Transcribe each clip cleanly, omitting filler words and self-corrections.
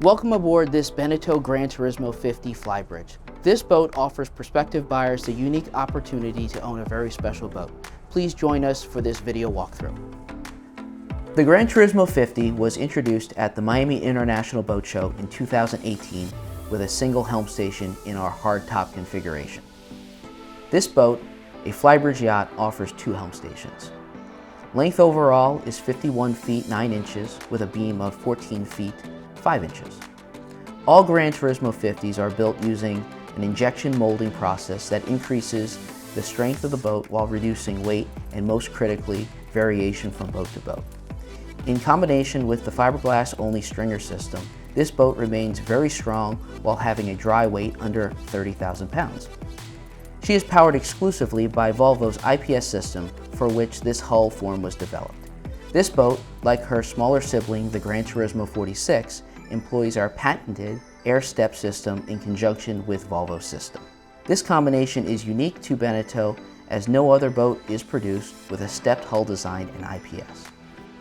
Welcome aboard this Beneteau Gran-Turismo 50 flybridge. This boat offers prospective buyers the unique opportunity to own a very special boat. Please join us for this video walkthrough. The Gran-Turismo 50 was introduced at the Miami International Boat Show in 2018 with a single helm station in our hardtop configuration. This boat, a flybridge yacht, offers two helm stations. Length overall is 51 feet 9 inches with a beam of 14 feet 5 inches. All Gran-Turismo 50s are built using an injection molding process that increases the strength of the boat while reducing weight and, most critically, variation from boat to boat. In combination with the fiberglass-only stringer system, this boat remains very strong while having a dry weight under 30,000 pounds. She is powered exclusively by Volvo's IPS system, for which this hull form was developed. This boat, like her smaller sibling, the Gran-Turismo 46, employs our patented air step system in conjunction with Volvo's system. This combination is unique to Beneteau, as no other boat is produced with a stepped hull design and IPS.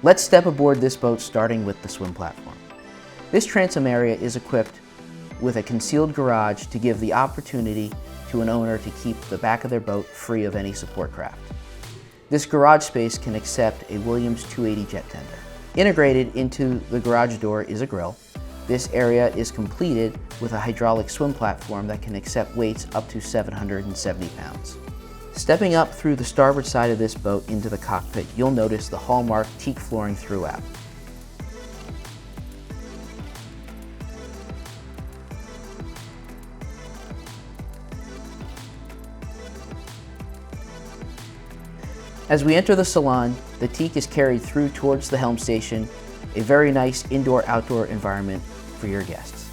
Let's step aboard this boat, starting with the swim platform. This transom area is equipped with a concealed garage to give the opportunity to an owner to keep the back of their boat free of any support craft. This garage space can accept a Williams 280 jet tender. Integrated into the garage door is a grill. This area is completed with a hydraulic swim platform that can accept weights up to 770 pounds. Stepping up through the starboard side of this boat into the cockpit, you'll notice the hallmark teak flooring throughout. As we enter the salon, the teak is carried through towards the helm station, a very nice indoor-outdoor environment for your guests.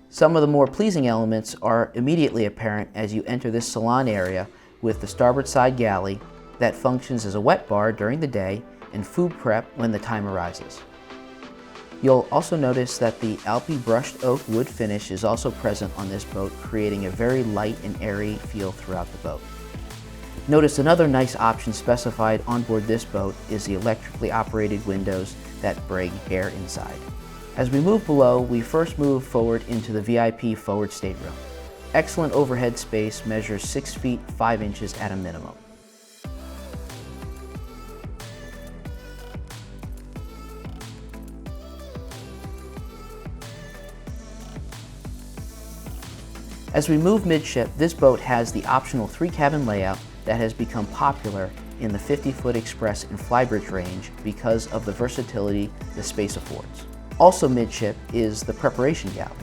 Some of the more pleasing elements are immediately apparent as you enter this salon area with the starboard side galley that functions as a wet bar during the day and food prep when the time arises. You'll also notice that the Alpi brushed oak wood finish is also present on this boat, creating a very light and airy feel throughout the boat. Notice another nice option specified on board this boat is the electrically operated windows that bring air inside. As we move below, we first move forward into the VIP forward stateroom. Excellent overhead space, measures 6 feet 5 inches at a minimum. As we move midship, this boat has the optional 3-cabin layout that has become popular in the 50-foot express and flybridge range because of the versatility the space affords. Also midship is the preparation galley.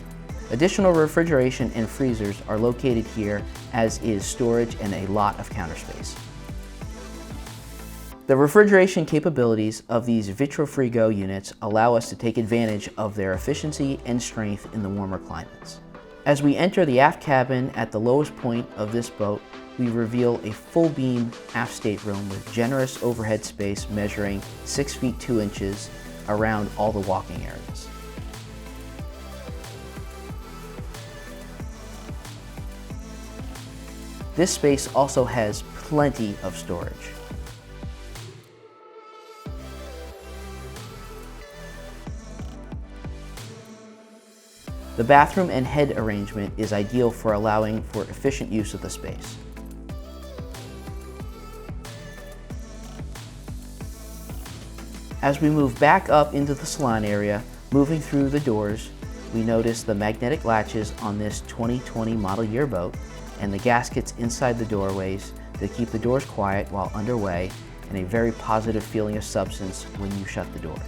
Additional refrigeration and freezers are located here, as is storage and a lot of counter space. The refrigeration capabilities of these Vitrofrigo units allow us to take advantage of their efficiency and strength in the warmer climates. As we enter the aft cabin at the lowest point of this boat, we reveal a full beam aft stateroom with generous overhead space measuring 6 feet 2 inches around all the walking areas. This space also has plenty of storage. The bathroom and head arrangement is ideal for allowing for efficient use of the space. As we move back up into the salon area, moving through the doors, we notice the magnetic latches on this 2020 model year boat and the gaskets inside the doorways to keep the doors quiet while underway and a very positive feeling of substance when you shut the doors.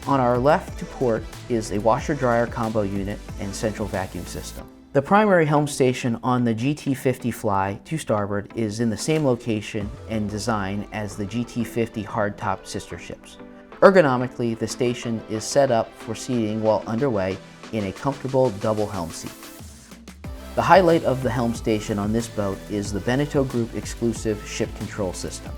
On our left to port is a washer-dryer combo unit and central vacuum system. The primary helm station on the GT50 Fly to starboard is in the same location and design as the GT50 hardtop sister ships. Ergonomically, the station is set up for seating while underway in a comfortable double helm seat. The highlight of the helm station on this boat is the Beneteau Group exclusive ship control system.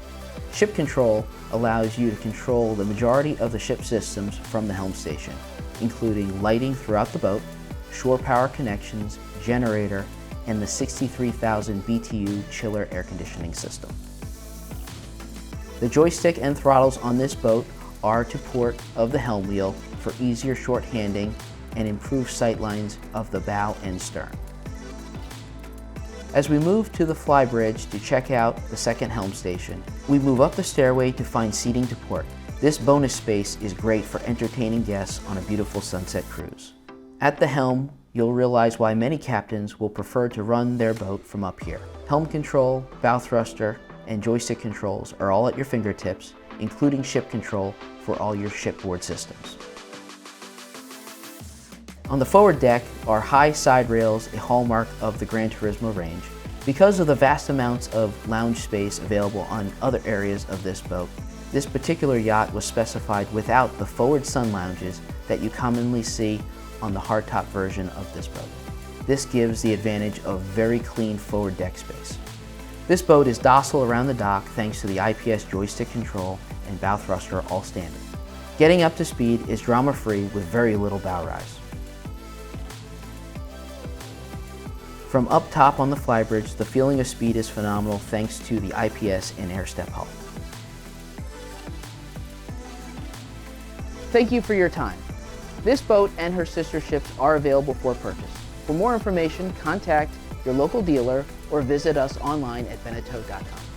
Ship control allows you to control the majority of the ship systems from the helm station, including lighting throughout the boat, shore power connections, generator, and the 63,000 BTU chiller air conditioning system. The joystick and throttles on this boat are to port of the helm wheel for easier short-handing and improved sight lines of the bow and stern. As we move to the flybridge to check out the second helm station, we move up the stairway to find seating to port. This bonus space is great for entertaining guests on a beautiful sunset cruise. At the helm, you'll realize why many captains will prefer to run their boat from up here. Helm control, bow thruster, and joystick controls are all at your fingertips, including ship control for all your shipboard systems. On the forward deck are high side rails, a hallmark of the Gran Turismo range. Because of the vast amounts of lounge space available on other areas of this boat, this particular yacht was specified without the forward sun lounges that you commonly see on the hardtop version of this boat. This gives the advantage of very clean forward deck space. This boat is docile around the dock thanks to the IPS joystick control and bow thruster all standard. Getting up to speed is drama-free with very little bow rise. From up top on the flybridge, the feeling of speed is phenomenal thanks to the IPS and air step hull. Thank you for your time. This boat and her sister ships are available for purchase. For more information, contact your local dealer or visit us online at Beneteau.com.